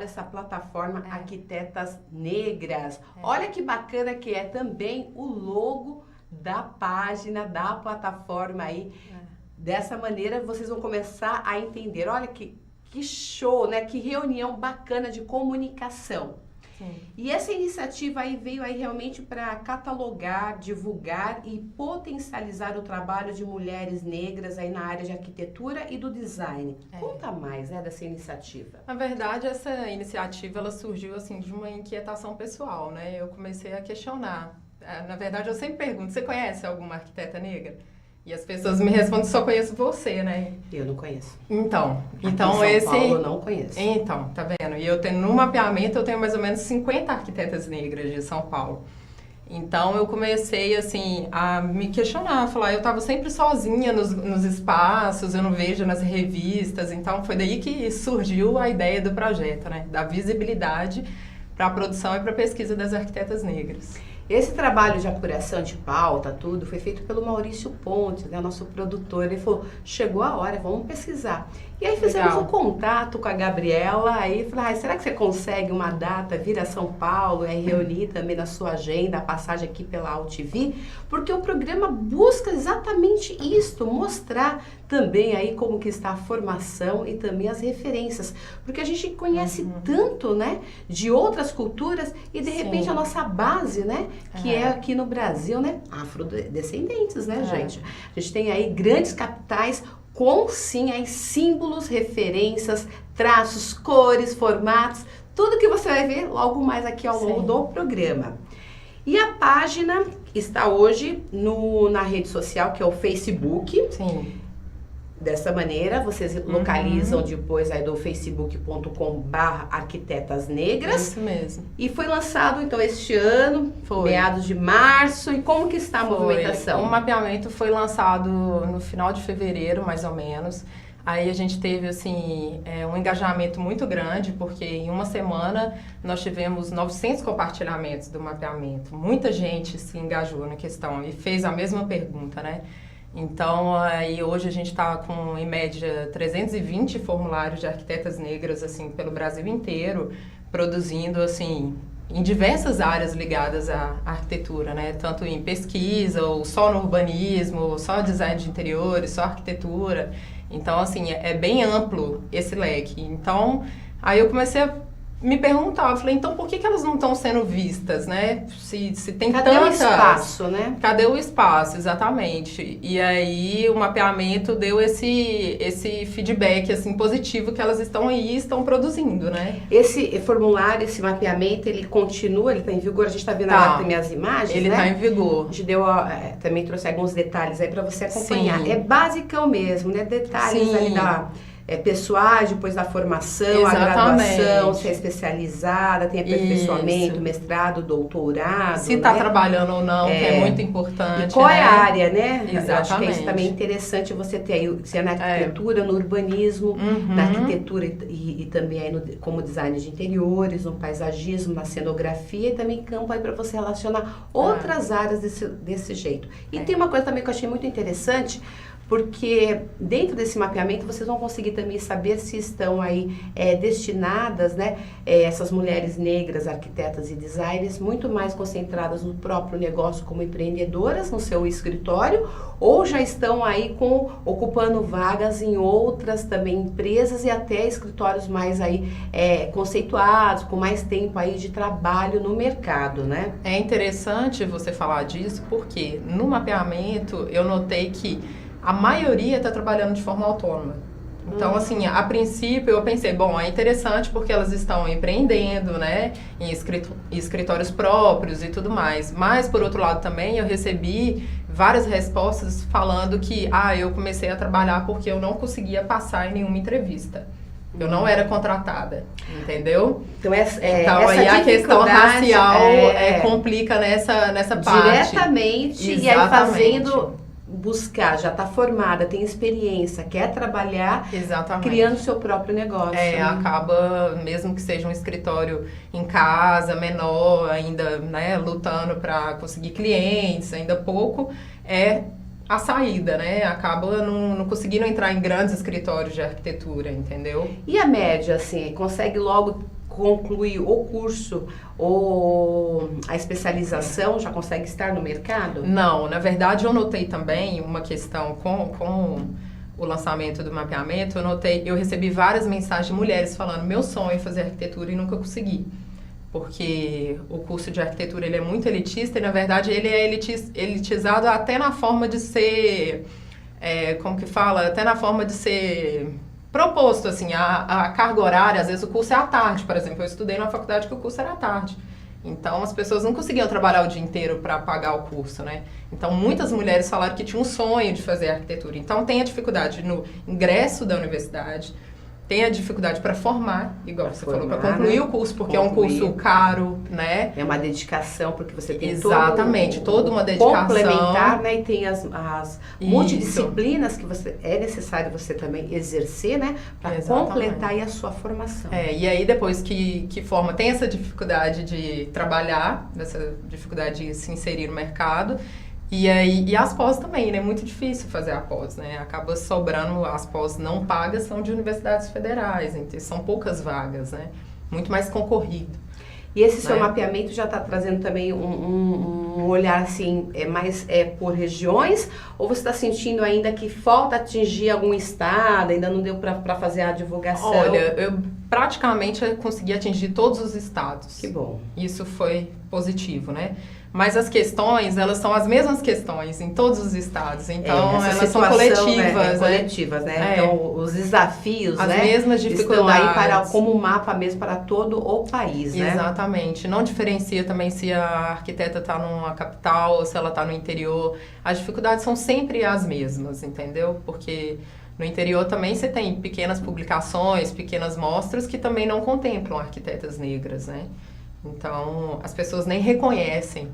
essa plataforma Arquitetas Negras. Olha que bacana que é também o logo da página, da plataforma aí. Dessa maneira vocês vão começar a entender. Olha que show, né? Que reunião bacana de comunicação. Sim. E essa iniciativa aí veio aí realmente para catalogar, divulgar e potencializar o trabalho de mulheres negras aí na área de arquitetura e do design. Conta mais, né, dessa iniciativa. Na verdade, essa iniciativa ela surgiu assim de uma inquietação pessoal, né? Eu comecei a questionar. Na verdade, eu sempre pergunto: você conhece alguma arquiteta negra? E as pessoas me respondem: só conheço você, né? Eu não conheço. Então Aqui em São Paulo eu não conheço. Então, tá vendo? E eu tenho no mapeamento eu tenho mais ou menos 50 arquitetas negras de São Paulo. Então eu comecei assim a me questionar, falar, eu estava sempre sozinha nos espaços, eu não vejo nas revistas. Então foi daí que surgiu a ideia do projeto, né? Da visibilidade para a produção e para a pesquisa das arquitetas negras. Esse trabalho de apuração de pauta, tudo, foi feito pelo Maurício Pontes, né, nosso produtor. Ele falou, chegou a hora, vamos pesquisar. E aí fizemos um contato com a Gabriela, aí falei, será que você consegue uma data, vir a São Paulo e reunir também na sua agenda a passagem aqui pela AltV? Porque o programa busca exatamente isto, mostrar também aí como que está a formação e também as referências. Porque a gente conhece tanto, né, de outras culturas e de repente a nossa base, né, que é aqui no Brasil, né, afrodescendentes, né, gente? A gente tem aí grandes capitais com sim aí símbolos, referências, traços, cores, formatos, tudo que você vai ver logo mais aqui ao longo do programa. E a página está hoje na rede social, que é o Facebook. Sim. Dessa maneira, vocês localizam depois aí do facebook.com/arquitetas negras. Isso mesmo. E foi lançado, então, este ano, meados de março. E como que está a movimentação? O mapeamento foi lançado no final de fevereiro, mais ou menos. Aí a gente teve, assim, um engajamento muito grande, porque em uma semana nós tivemos 900 compartilhamentos do mapeamento. Muita gente se engajou na questão e fez a mesma pergunta, né? Então, aí hoje a gente está com, em média, 320 formulários de arquitetas negras, assim, pelo Brasil inteiro, produzindo, assim, em diversas áreas ligadas à arquitetura, né? Tanto em pesquisa, ou só no urbanismo, ou só design de interiores, só arquitetura. Então, assim, é bem amplo esse leque. Então, aí eu comecei a me perguntar, eu falei, então por que elas não estão sendo vistas, né? Se tem tantas... Cadê o espaço, né? Cadê o espaço, exatamente. E aí o mapeamento deu esse feedback, assim, positivo que elas estão aí e estão produzindo, né? Esse formulário, esse mapeamento, ele continua, ele está em vigor? A gente está vendo agora também as imagens, ele está em vigor. A gente também trouxe alguns detalhes aí para você acompanhar. Sim. É basicão mesmo, né? Detalhes ali pessoais, depois da formação, a graduação, se é especializada, tem aperfeiçoamento, mestrado, doutorado. Se está trabalhando ou não, que é muito importante. E qual é a área, né? Exatamente. Eu acho que é isso também interessante você ter aí, se é na arquitetura, no urbanismo, na arquitetura e também aí como design de interiores, no paisagismo, na cenografia e também campo aí para você relacionar outras áreas desse jeito. E tem uma coisa também que eu achei muito interessante, porque dentro desse mapeamento vocês vão conseguir também saber se estão aí destinadas, né, essas mulheres negras, arquitetas e designers, muito mais concentradas no próprio negócio como empreendedoras no seu escritório, ou já estão aí ocupando vagas em outras também empresas e até escritórios mais aí conceituados, com mais tempo aí de trabalho no mercado, né? É interessante você falar disso, porque no mapeamento eu notei que a maioria está trabalhando de forma autônoma. Então, assim, a princípio eu pensei, bom, é interessante porque elas estão empreendendo, né, em escritórios próprios e tudo mais. Mas, por outro lado também, eu recebi várias respostas falando que, eu comecei a trabalhar porque eu não conseguia passar em nenhuma entrevista. Eu não era contratada, entendeu? Então, essa aí a questão racial complica nessa parte. Diretamente, exatamente. E aí fazendo... buscar, já está formada, tem experiência, quer trabalhar, criando seu próprio negócio. Acaba, mesmo que seja um escritório em casa, menor, ainda, né, lutando para conseguir clientes, ainda pouco, a saída, né? Acaba não conseguindo entrar em grandes escritórios de arquitetura, entendeu? E a média, assim, consegue logo conclui o curso ou a especialização já consegue estar no mercado? Não, na verdade eu notei também uma questão com o lançamento do mapeamento, eu recebi várias mensagens de mulheres falando meu sonho é fazer arquitetura e nunca consegui. Porque o curso de arquitetura ele é muito elitista e, na verdade, ele é elitizado até na forma de ser, como que fala? Até na forma de ser proposto, assim, a carga horária. Às vezes o curso é à tarde, por exemplo. Eu estudei numa faculdade que o curso era à tarde. Então, as pessoas não conseguiam trabalhar o dia inteiro para pagar o curso, né? Então, muitas mulheres falaram que tinham um sonho de fazer arquitetura. Então, tem a dificuldade no ingresso da universidade, tem a dificuldade para formar, igual você falou, para concluir, né, o curso, porque é um curso caro, né? É uma dedicação, porque você tem exatamente, toda uma dedicação. Complementar, né? E tem as multidisciplinas que é necessário você também exercer, né? Para completar aí a sua formação. E aí depois que forma, tem essa dificuldade de trabalhar, essa dificuldade de se inserir no mercado. E as pós também, né? É muito difícil fazer a pós, né? Acaba sobrando, as pós não pagas são de universidades federais, então são poucas vagas, né? Muito mais concorrido. E esse seu mapeamento já está trazendo também um olhar assim, mais por regiões? Ou você está sentindo ainda que falta atingir algum estado, ainda não deu para fazer a divulgação? Olha, eu praticamente consegui atingir todos os estados. Que bom. Isso foi positivo, né? Mas as questões, elas são as mesmas questões em todos os estados. Então, elas são coletivas. Coletivas, né? Então, os desafios, as mesmas dificuldades. Estão aí como um mapa mesmo para todo o país, né? Exatamente. Não diferencia também se a arquiteta está numa capital ou se ela está no interior. As dificuldades são sempre as mesmas, entendeu? Porque no interior também você tem pequenas publicações, pequenas mostras que também não contemplam arquitetas negras, né? Então, as pessoas nem reconhecem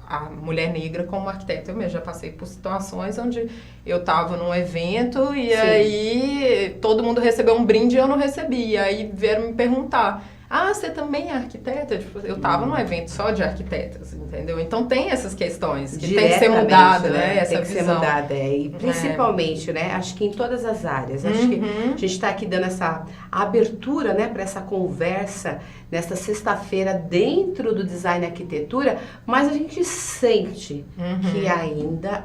a mulher negra como arquiteta. Eu mesmo já passei por situações onde eu estava num evento e aí todo mundo recebeu um brinde e eu não recebi. E aí vieram me perguntar, você também é arquiteta? Tipo, eu estava num evento só de arquitetas, entendeu? Então tem essas questões que tem que ser mudada, né? Essa tem que visão. ser mudada, e principalmente, né? Acho que em todas as áreas. Acho que a gente está aqui dando essa abertura, né, para essa conversa nesta sexta-feira dentro do Design Arquitetura, mas a gente sente que ainda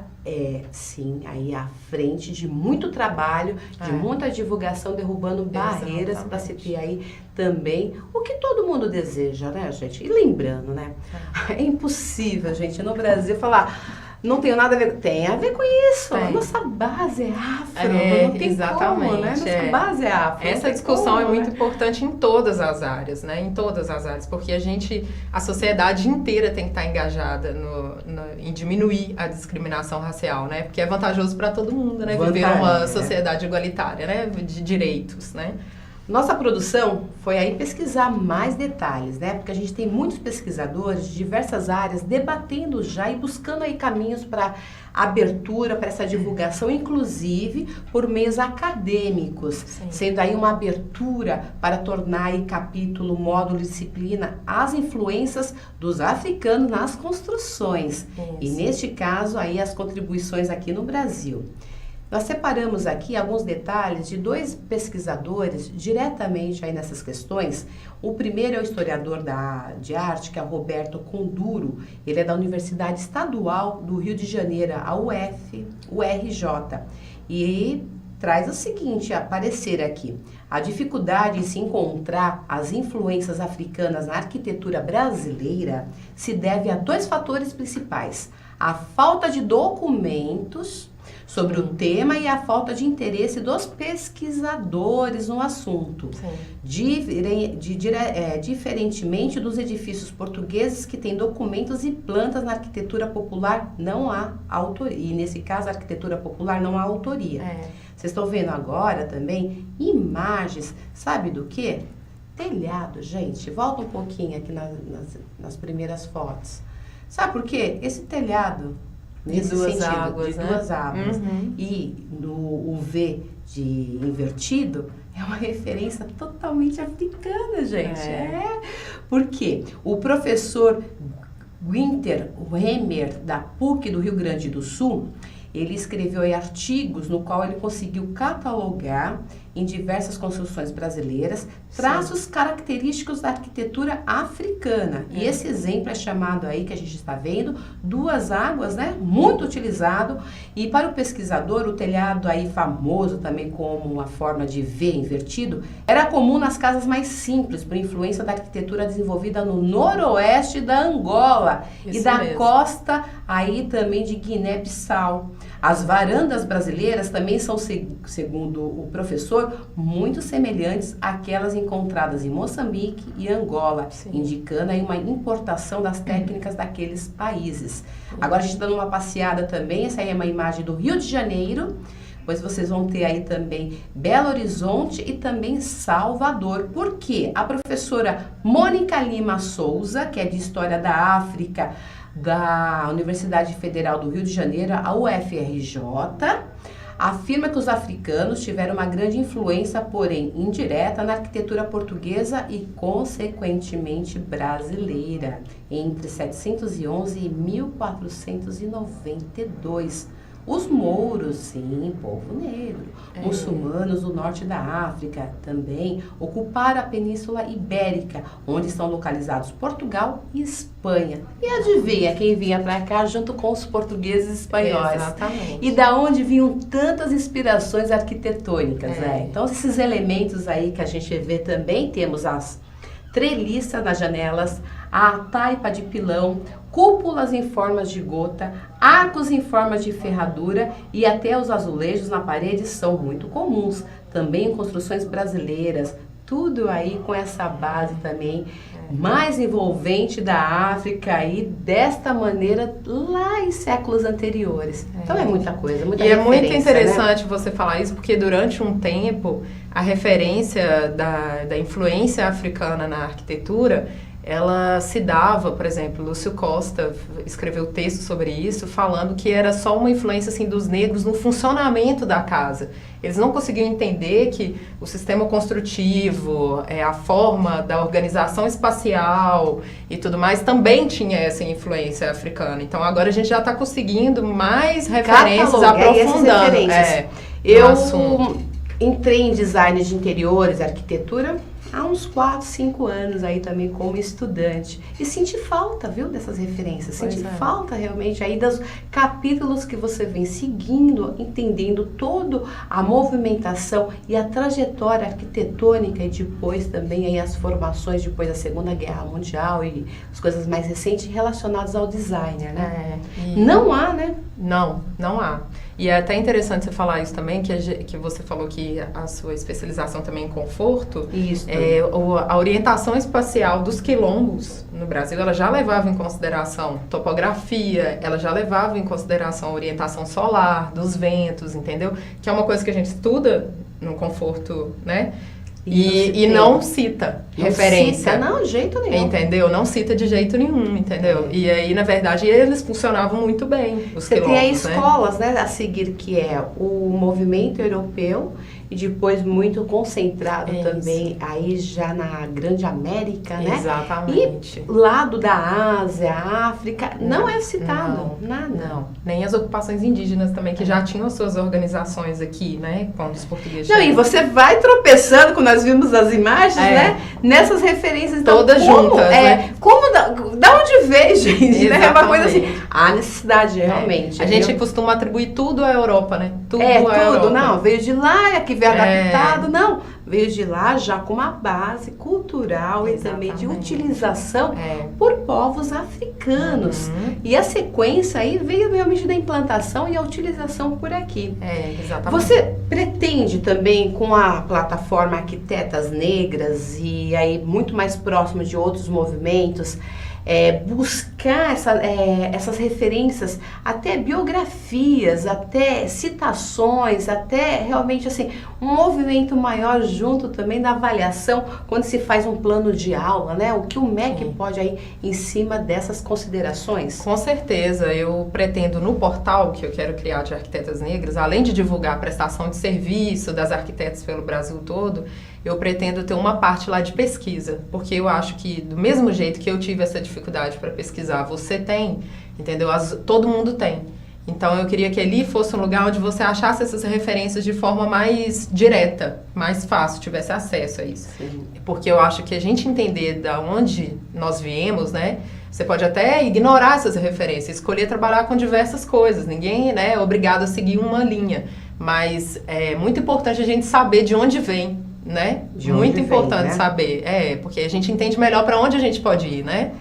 sim, aí à frente de muito trabalho, de muita divulgação, derrubando barreiras para se ter aí também o que todo mundo deseja, né, gente? E lembrando, né? É impossível, gente, no Brasil falar... Não tem nada a ver... Tem a ver com isso. A nossa base é afro. Não tem exatamente, como, né? Nossa base é afro. Essa discussão é muito importante em todas as áreas, né? Em todas as áreas. Porque a sociedade inteira tem que estar engajada em diminuir a discriminação racial, né? Porque é vantajoso para todo mundo, né? Viver uma sociedade igualitária, né? De direitos, né? Nossa produção foi aí pesquisar mais detalhes, né? Porque a gente tem muitos pesquisadores de diversas áreas debatendo já e buscando aí caminhos para abertura, para essa divulgação, inclusive por meios acadêmicos, sendo aí uma abertura para tornar aí capítulo, módulo, disciplina, as influências dos africanos nas construções. E neste caso aí as contribuições aqui no Brasil. Nós separamos aqui alguns detalhes de dois pesquisadores diretamente aí nessas questões. O primeiro é o historiador de arte, que é o Roberto Conduro. Ele é da Universidade Estadual do Rio de Janeiro, a URJ. E traz o seguinte a parecer aqui. A dificuldade em se encontrar as influências africanas na arquitetura brasileira se deve a dois fatores principais. A falta de documentos sobre o tema e a falta de interesse dos pesquisadores no assunto. Diferentemente dos edifícios portugueses que têm documentos e plantas na arquitetura popular, não há autoria. E nesse caso, a arquitetura popular não há autoria. Vocês estão vendo agora também imagens, sabe do quê? Telhado, gente. Volta um pouquinho aqui nas primeiras fotos. Sabe por quê? Esse telhado... De duas águas, E no V de invertido é uma referência totalmente africana, gente. Por quê? O professor Günther Wehmer, da PUC do Rio Grande do Sul, Ele escreveu aí artigos no qual ele conseguiu catalogar em diversas construções brasileiras traços característicos da arquitetura africana. E esse exemplo é chamado aí, que a gente está vendo, Duas Águas, né? Muito utilizado. E para o pesquisador, o telhado aí famoso também como uma forma de V invertido, era comum nas casas mais simples, por influência da arquitetura desenvolvida no noroeste da Angola e da costa aí também de Guiné-Bissau. As varandas brasileiras também são, segundo o professor, muito semelhantes àquelas encontradas em Moçambique e Angola, indicando aí uma importação das técnicas daqueles países. Agora a gente dando uma passeada também, essa aí é uma imagem do Rio de Janeiro, pois vocês vão ter aí também Belo Horizonte e também Salvador. Por quê? A professora Mônica Lima Souza, que é de História da África, da Universidade Federal do Rio de Janeiro, a UFRJ, afirma que os africanos tiveram uma grande influência, porém indireta, na arquitetura portuguesa e, consequentemente, brasileira, entre 711 e 1492. Os mouros, sim, povo negro, muçulmanos do norte da África também ocuparam a Península Ibérica, onde estão localizados Portugal e Espanha. E adivinha quem vinha para cá junto com os portugueses e espanhóis? Exatamente. E da onde vinham tantas inspirações arquitetônicas, né? Então, esses elementos aí que a gente vê também, temos as treliças nas janelas, a taipa de pilão, cúpulas em formas de gota, arcos em forma de ferradura e até os azulejos na parede são muito comuns. Também em construções brasileiras, tudo aí com essa base também mais envolvente da África e desta maneira lá em séculos anteriores. Então é muita coisa, muita referência. E é muito interessante, né, você falar isso, porque durante um tempo a referência da influência africana na arquitetura, ela se dava, por exemplo, Lúcio Costa escreveu texto sobre isso, falando que era só uma influência assim, dos negros no funcionamento da casa. Eles não conseguiam entender que o sistema construtivo, a forma da organização espacial e tudo mais também tinha essa influência africana. Então agora a gente já está conseguindo mais referências, aprofundando. Eu entrei em design de interiores, arquitetura, há uns 4, 5 anos aí também como estudante. E senti falta, viu, dessas referências. Senti falta realmente aí dos capítulos que você vem seguindo, entendendo toda a movimentação e a trajetória arquitetônica e depois também aí as formações depois da Segunda Guerra Mundial e as coisas mais recentes relacionadas ao designer, né? Não há, né? Não há. E é até interessante você falar isso também, que você falou que a sua especialização também em conforto. Isso. A orientação espacial dos quilombos no Brasil, ela já levava em consideração topografia, ela já levava em consideração a orientação solar, dos ventos, entendeu? Que é uma coisa que a gente estuda no conforto, né? E não cita referência. Não, de jeito nenhum. Entendeu? Não cita de jeito nenhum, entendeu? E aí, na verdade, eles funcionavam muito bem, os Você tem aí escolas, né, a seguir, que é o movimento europeu e depois muito concentrado também aí já na Grande América, né? Exatamente. E lado da Ásia, África, não é citado, nada. Não, nem as ocupações indígenas também, que já tinham as suas organizações aqui, né? Quando os portugueses chegaram. E você vai tropeçando, quando nós vimos as imagens, né? Nessas referências. Então, todas juntas, né? Como da onde veio, gente? Né? É uma coisa assim, há necessidade, realmente. A gente costuma atribuir tudo à Europa, né? Tudo Europa. Não, veio de lá, aqui veio adaptado, não. Veio de lá já com uma base cultural e também de utilização por povos africanos. E a sequência aí veio realmente da implantação e a utilização por aqui. Exatamente. Você pretende também, com a plataforma Arquitetas Negras e aí muito mais próximo de outros movimentos, buscar essas referências, até biografias, até citações, até realmente assim, um movimento maior junto também da avaliação, quando se faz um plano de aula, né? O que o MEC pode aí em cima dessas considerações? Com certeza, eu pretendo no portal que eu quero criar de Arquitetas Negras, além de divulgar a prestação de serviço das arquitetas pelo Brasil todo, eu pretendo ter uma parte lá de pesquisa, porque eu acho que do mesmo jeito que eu tive essa dificuldade para pesquisar, você tem, entendeu? Todo mundo tem. Então, eu queria que ali fosse um lugar onde você achasse essas referências de forma mais direta, mais fácil, tivesse acesso a isso. Sim. Porque eu acho que a gente entender da onde nós viemos, né? Você pode até ignorar essas referências, escolher trabalhar com diversas coisas. Ninguém, né, é obrigado a seguir uma linha. Mas é muito importante a gente saber de onde vem, né? Muito importante saber. Porque a gente entende melhor para onde a gente pode ir, né?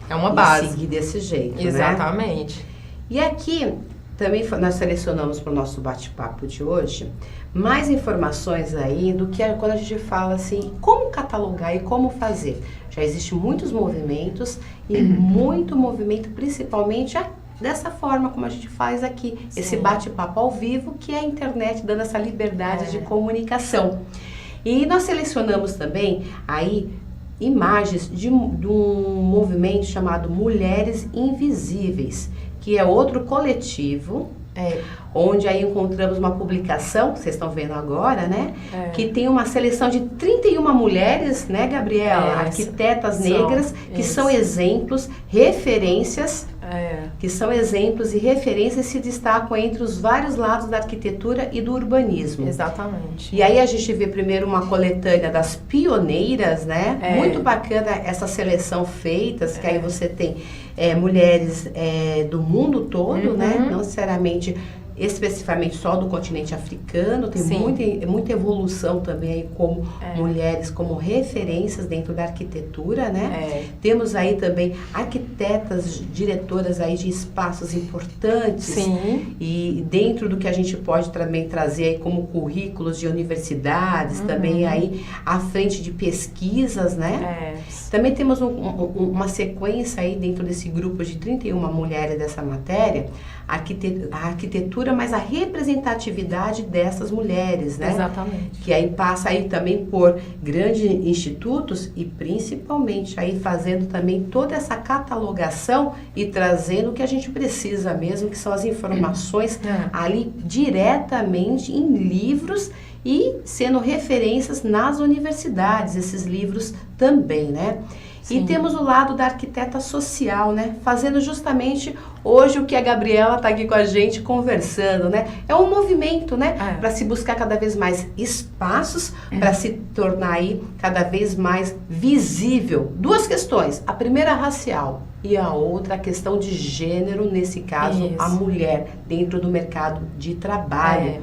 É uma base. E seguir desse jeito, exatamente. Né? E aqui, também nós selecionamos para o nosso bate-papo de hoje mais informações aí do que quando a gente fala assim, como catalogar e como fazer. Já existem muitos movimentos e muito movimento, principalmente dessa forma como a gente faz aqui, Sim. esse bate-papo ao vivo, que é a internet dando essa liberdade de comunicação. E nós selecionamos também aí imagens de um movimento chamado Mulheres Invisíveis, que é outro coletivo, onde aí encontramos uma publicação, que vocês estão vendo agora, né? Que tem uma seleção de 31 mulheres, né, Gabriela? Arquitetas negras, que são exemplos, referências, que são exemplos e referências, se destacam entre os vários lados da arquitetura e do urbanismo. Exatamente. E aí a gente vê primeiro uma coletânea das pioneiras, né? Muito bacana essa seleção feita, que aí você tem mulheres do mundo todo, né? Não necessariamente especificamente só do continente africano, tem muita evolução também aí como mulheres, como referências dentro da arquitetura, né? Temos aí também arquitetas, diretoras aí de espaços importantes. Sim. E dentro do que a gente pode também trazer aí como currículos de universidades, também aí à frente de pesquisas, né? Também temos uma sequência aí dentro desse grupo de 31 mulheres dessa matéria, a arquitetura, mas a representatividade dessas mulheres, né? Exatamente. Que aí passa aí também por grandes institutos e principalmente aí fazendo também toda essa catalogação e trazendo o que a gente precisa mesmo, que são as informações ali diretamente em livros e sendo referências nas universidades, esses livros também, né? Sim. E temos o lado da arquiteta social, né? Fazendo justamente hoje o que a Gabriela está aqui com a gente conversando, né? É um movimento, né? Para se buscar cada vez mais espaços, para se tornar aí cada vez mais visível. Duas questões. A primeira, racial. E a outra, a questão de gênero, nesse caso, a mulher dentro do mercado de trabalho.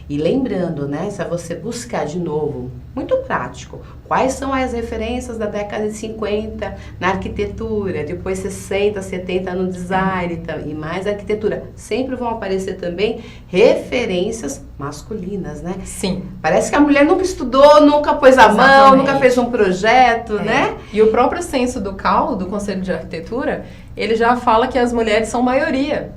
E lembrando, né, se você buscar de novo, muito prático, quais são as referências da década de 50 na arquitetura, depois 60, 70 no design e mais arquitetura, sempre vão aparecer também referências masculinas, né? Sim. Parece que a mulher nunca estudou, nunca pôs a mão, nunca fez um projeto, né? E o próprio censo do CAL, do Conselho de Arquitetura, ele já fala que as mulheres são maioria.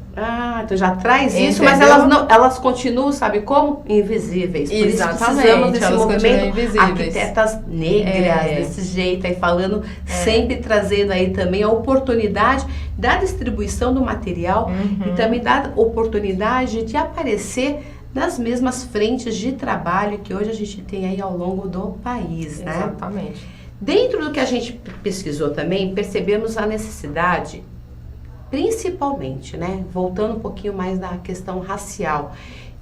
Então já traz isso, mas elas continuam, sabe como? Invisíveis. Por isso precisamos desse movimento, arquitetas negras, desse jeito, aí falando, sempre trazendo aí também a oportunidade da distribuição do material e também da oportunidade de aparecer nas mesmas frentes de trabalho que hoje a gente tem aí ao longo do país, né? Exatamente. Dentro do que a gente pesquisou também, percebemos a necessidade, principalmente, né, voltando um pouquinho mais na questão racial,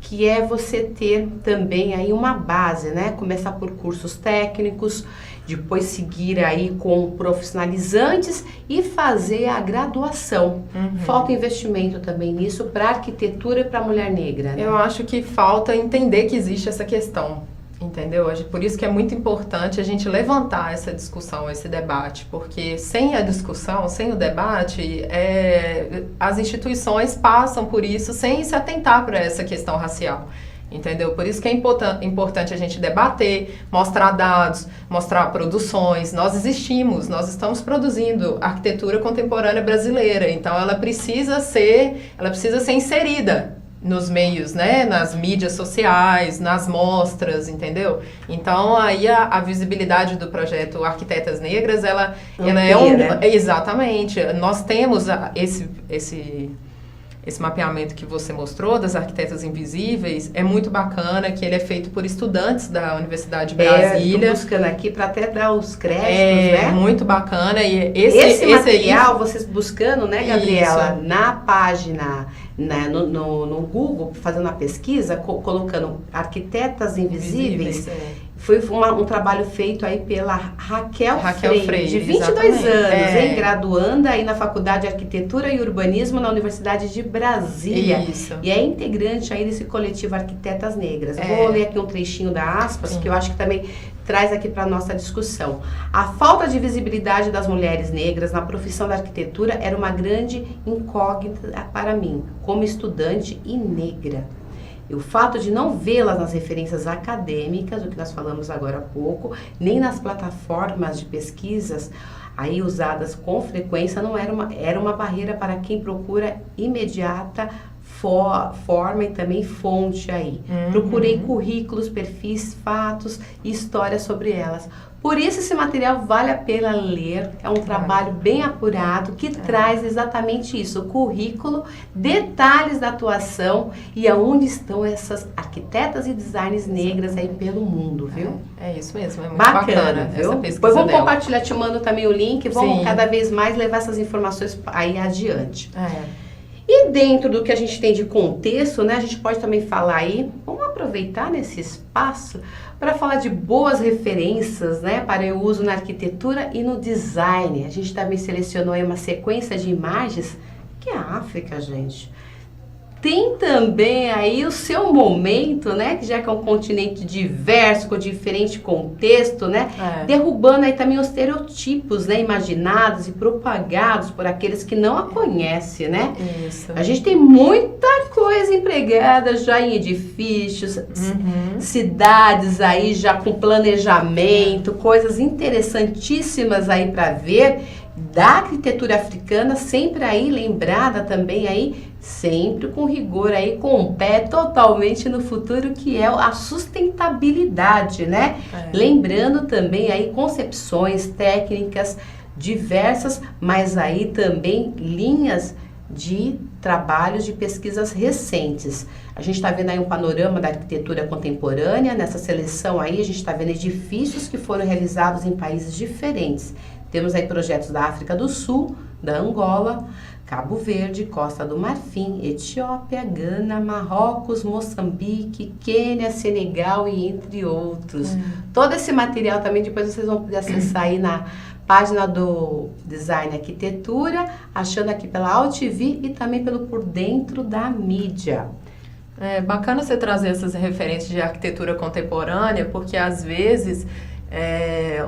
que é você ter também aí uma base, né, começar por cursos técnicos, depois seguir aí com profissionalizantes e fazer a graduação. Falta investimento também nisso para arquitetura e para a mulher negra, né? Eu acho que falta entender que existe essa questão. Entendeu? Por isso que é muito importante a gente levantar essa discussão, esse debate, porque sem a discussão, sem o debate, as instituições passam por isso sem se atentar para essa questão racial. Entendeu? Por isso que é importante a gente debater, mostrar dados, mostrar produções. Nós existimos, nós estamos produzindo arquitetura contemporânea brasileira, então ela precisa ser inserida nos meios, né, nas mídias sociais, nas mostras, entendeu? Então, aí a visibilidade do projeto Arquitetas Negras, ela é né? Exatamente. Nós temos esse mapeamento que você mostrou das arquitetas invisíveis é muito bacana, que ele é feito por estudantes da Universidade de Brasília. Estou buscando aqui para até dar os créditos, né? É muito bacana. E esse material, vocês buscando, né, Gabriela, isso, na página, no Google, fazendo a pesquisa, colocando arquitetas invisíveis. Foi um trabalho feito aí pela Raquel Freire, de 22 anos, hein? Graduanda aí na Faculdade de Arquitetura e Urbanismo na Universidade de Brasília. Isso. E é integrante aí desse coletivo Arquitetas Negras. Vou ler aqui um trechinho da aspas, que eu acho que também traz aqui para a nossa discussão. A falta de visibilidade das mulheres negras na profissão da arquitetura era uma grande incógnita para mim, como estudante e negra. E o fato de não vê-las nas referências acadêmicas, o que nós falamos agora há pouco, nem nas plataformas de pesquisas aí usadas com frequência, não era uma barreira para quem procura imediata forma e também fonte aí. Procurei currículos, perfis, fatos e histórias sobre elas. Por isso esse material vale a pena ler, é um trabalho bem apurado que traz exatamente isso, o currículo, detalhes da atuação e aonde estão essas arquitetas e designers negras aí pelo mundo, viu? É isso mesmo, é muito bacana viu? Essa pesquisa Depois vamos dela. compartilhar, te mando também o link, vamos cada vez mais levar essas informações aí adiante. E dentro do que a gente tem de contexto, né, a gente pode também falar aí, vamos aproveitar nesse espaço para falar de boas referências, né, para o uso na arquitetura e no design. A gente também selecionou aí uma sequência de imagens, que é a África, gente. Tem também aí o seu momento, né, que já que é um continente diverso, com diferente contexto, né, derrubando aí também os estereotipos, né, imaginados e propagados por aqueles que não a conhecem, né? Isso. A gente tem muita coisa empregada já em edifícios, cidades aí já com planejamento, coisas interessantíssimas aí para ver da arquitetura africana, sempre aí lembrada também aí, sempre com rigor aí, com um pé totalmente no futuro, que é a sustentabilidade, né? Lembrando também aí concepções, técnicas diversas, mas aí também linhas de trabalhos de pesquisas recentes. A gente está vendo aí um panorama da arquitetura contemporânea, nessa seleção aí a gente está vendo edifícios que foram realizados em países diferentes. Temos aí projetos da África do Sul, da Angola, Cabo Verde, Costa do Marfim, Etiópia, Gana, Marrocos, Moçambique, Quênia, Senegal e entre outros. Todo esse material também depois vocês vão poder acessar aí na página do Design Arquitetura, achando aqui pela AltV e também pelo Por Dentro da Mídia. É bacana você trazer essas referências de arquitetura contemporânea, porque às vezes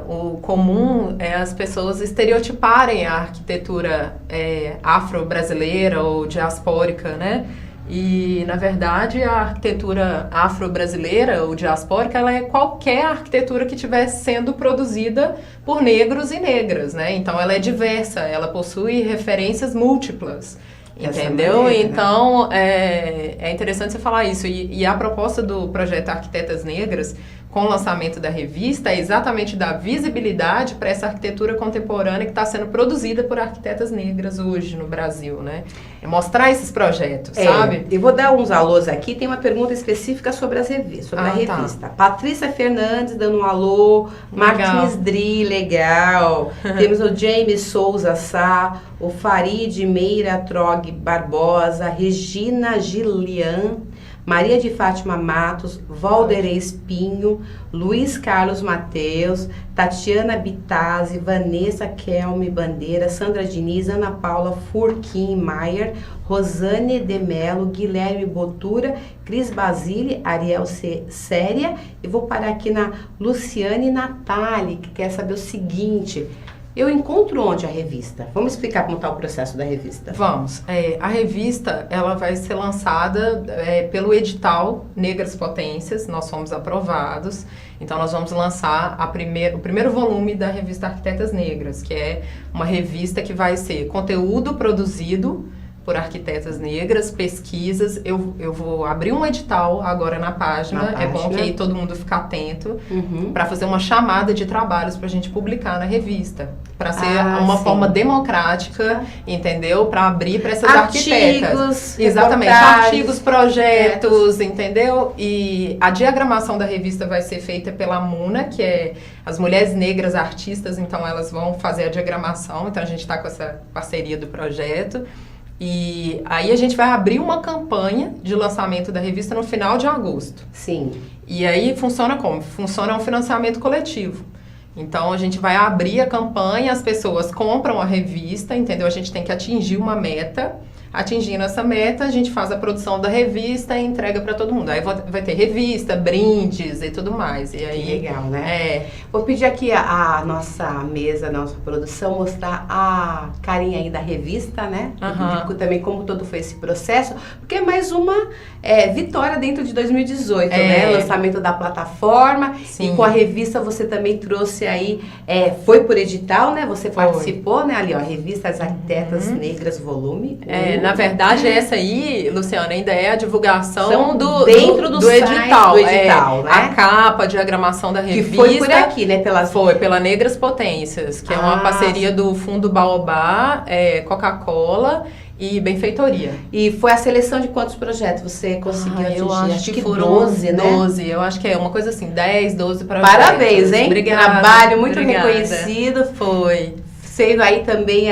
o comum é as pessoas estereotiparem a arquitetura afro-brasileira ou diaspórica, né? E, na verdade, a arquitetura afro-brasileira ou diaspórica, ela é qualquer arquitetura que estiver sendo produzida por negros e negras, né? Então, ela é diversa, ela possui referências múltiplas. Entendeu? Então, é interessante você falar isso. E a proposta do projeto Arquitetas Negras, com o lançamento da revista, é exatamente dar visibilidade para essa arquitetura contemporânea que está sendo produzida por arquitetas negras hoje no Brasil, né? É mostrar esses projetos, sabe? Eu vou dar uns alôs aqui. Tem uma pergunta específica sobre as revistas, sobre a revista. Patrícia Fernandes dando um alô, Martins Dri, legal. Temos o James Souza Sá, o Farid Meira Trog Barbosa, Regina Gilian, Maria de Fátima Matos, Valder Espinho, Luiz Carlos Mateus, Tatiana Bitazzi, Vanessa Kelme Bandeira, Sandra Diniz, Ana Paula Furquim Maier, Rosane de Mello, Guilherme Botura, Cris Basile, Ariel Séria, e vou parar aqui na Luciane Natali, que quer saber o seguinte: eu encontro onde a revista? Vamos explicar como está o processo da revista. Vamos. A revista ela vai ser lançada pelo edital Negras Potências, nós fomos aprovados. Então, nós vamos lançar o primeiro volume da revista Arquitetas Negras, que é uma revista que vai ser conteúdo produzido por arquitetas negras, pesquisas. Eu vou abrir um edital agora na página. É bom que aí todo mundo fique atento para fazer uma chamada de trabalhos para a gente publicar na revista. Para ser uma forma democrática, entendeu? Para abrir para essas arquitetas. Exatamente. Artigos, projetos, entendeu? E a diagramação da revista vai ser feita pela Muna, que é as mulheres negras artistas, então elas vão fazer a diagramação. Então a gente está com essa parceria do projeto. E aí a gente vai abrir uma campanha de lançamento da revista no final de agosto. Sim. E aí funciona como? Funciona um financiamento coletivo. Então a gente vai abrir a campanha, as pessoas compram a revista, entendeu? A gente tem que atingir uma meta. Atingindo essa meta, a gente faz a produção da revista e entrega para todo mundo. Aí vai ter revista, brindes e tudo mais. E aí, que legal, né? Vou pedir aqui a nossa mesa, a nossa produção, mostrar a carinha aí da revista, né? Eu digo também como todo foi esse processo, porque é mais uma vitória dentro de 2018, né? Lançamento da plataforma. Sim. E com a revista você também trouxe aí, foi por edital, né? Você participou, né? Ali, ó, a revista As Arquitetas Negras, volume 1. Na verdade, essa aí, Luciana, ainda é a divulgação do edital, né? A capa, a diagramação da revista. Que foi por aqui, né? Foi pela Negras Potências, que é uma parceria do Fundo Baobá, Coca-Cola e Benfeitoria. E foi a seleção de quantos projetos você conseguiu atingir? Eu acho que foram 12, né? 12, eu acho que é uma coisa assim, 10, 12 projetos. Parabéns, hein? Obrigada. Trabalho muito reconhecido. Foi. Sendo aí também,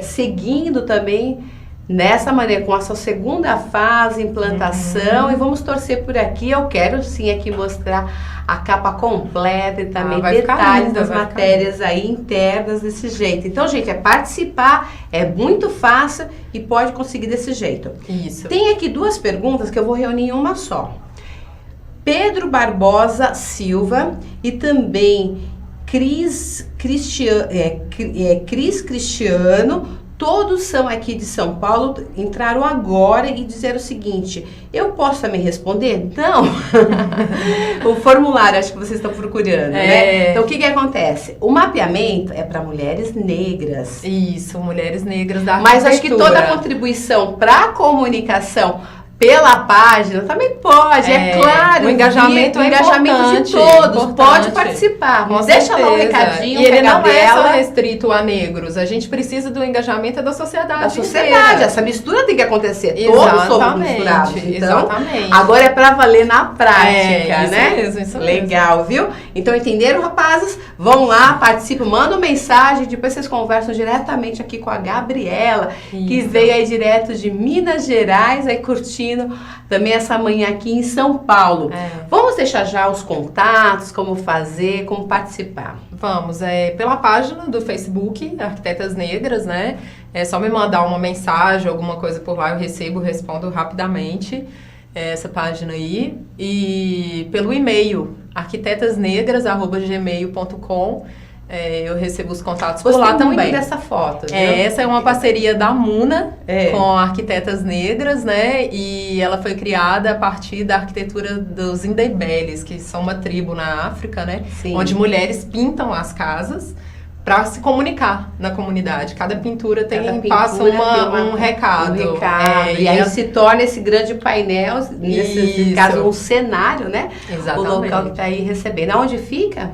seguindo também nessa maneira, com a sua segunda fase, implantação, e vamos torcer por aqui. Eu quero sim aqui mostrar a capa completa e também detalhes das matérias aí internas desse jeito. Então, gente, participar, é muito fácil e pode conseguir desse jeito. Isso. Tem aqui duas perguntas que eu vou reunir em uma só. Pedro Barbosa Silva e também Cris Cristiano, todos são aqui de São Paulo, entraram agora e disseram o seguinte: eu posso também responder? Não. O formulário, acho que vocês estão procurando, né? Então, o que acontece? O mapeamento é para mulheres negras. Isso, mulheres negras da arquitetura. Mas acho que toda a contribuição para a comunicação pela página também pode, claro. O engajamento é importante, de todos, pode participar. Deixa lá um recadinho. E ele não é só restrito a negros, a gente precisa do engajamento da sociedade. Da sociedade, essa mistura tem que acontecer. Todos somos misturados. Então, exatamente. Agora é pra valer na prática, né? Isso legal, viu? Então, entenderam, rapazes? Vão lá, participam, mandam mensagem, depois vocês conversam diretamente aqui com a Gabriela, que veio aí direto de Minas Gerais, aí curtindo também essa manhã aqui em São Paulo. Vamos deixar já os contatos, como fazer, como participar. Vamos, pela página do Facebook, Arquitetas Negras, né? É só me mandar uma mensagem, alguma coisa por lá, eu respondo rapidamente essa página aí. E pelo e-mail, arquitetasnegras@gmail.com. Eu recebo os contatos por lá também. Muito dessa foto. Essa é uma parceria da Muna com Arquitetas Negras, né? E ela foi criada a partir da arquitetura dos Indígenas, que são uma tribo na África, né? Sim. Onde mulheres pintam as casas para se comunicar na comunidade. Cada pintura passa um recado. E aí se torna esse grande painel, nesse caso um cenário, né? Exatamente. O local que está aí recebendo. Aonde fica?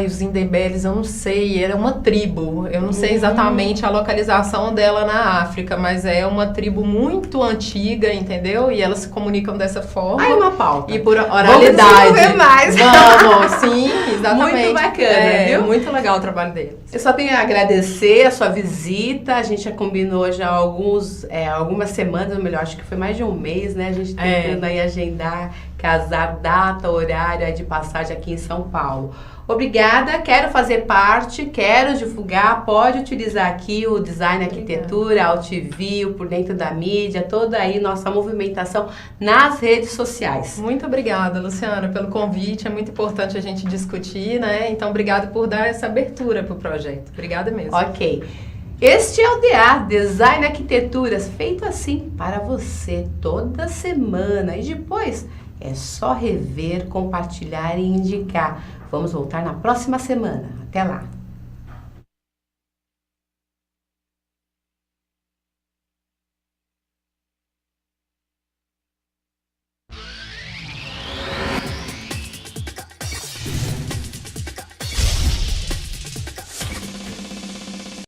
Os Indígenas, eu não sei, era uma tribo, eu não sei exatamente a localização dela na África, mas é uma tribo muito antiga, entendeu? E elas se comunicam dessa forma. Uma pauta. E por oralidade. Vamos desenvolver mais. Vamos, sim, exatamente. Muito bacana, viu? Muito legal o trabalho deles. Eu só tenho a agradecer a sua visita, a gente já combinou já algumas semanas, ou melhor, acho que foi mais de um mês, né? A gente tentando aí agendar, casar data, horário de passagem aqui em São Paulo. Obrigada, quero fazer parte, quero divulgar, pode utilizar aqui o Design Arquitetura, a Altview, por dentro da mídia, toda aí nossa movimentação nas redes sociais. Muito obrigada, Luciana, pelo convite, é muito importante a gente discutir, né? Então, obrigada por dar essa abertura para o projeto. Obrigada mesmo. Ok. Este é o DA, Design Arquiteturas, feito assim para você toda semana. E depois é só rever, compartilhar e indicar. Vamos voltar na próxima semana. Até lá!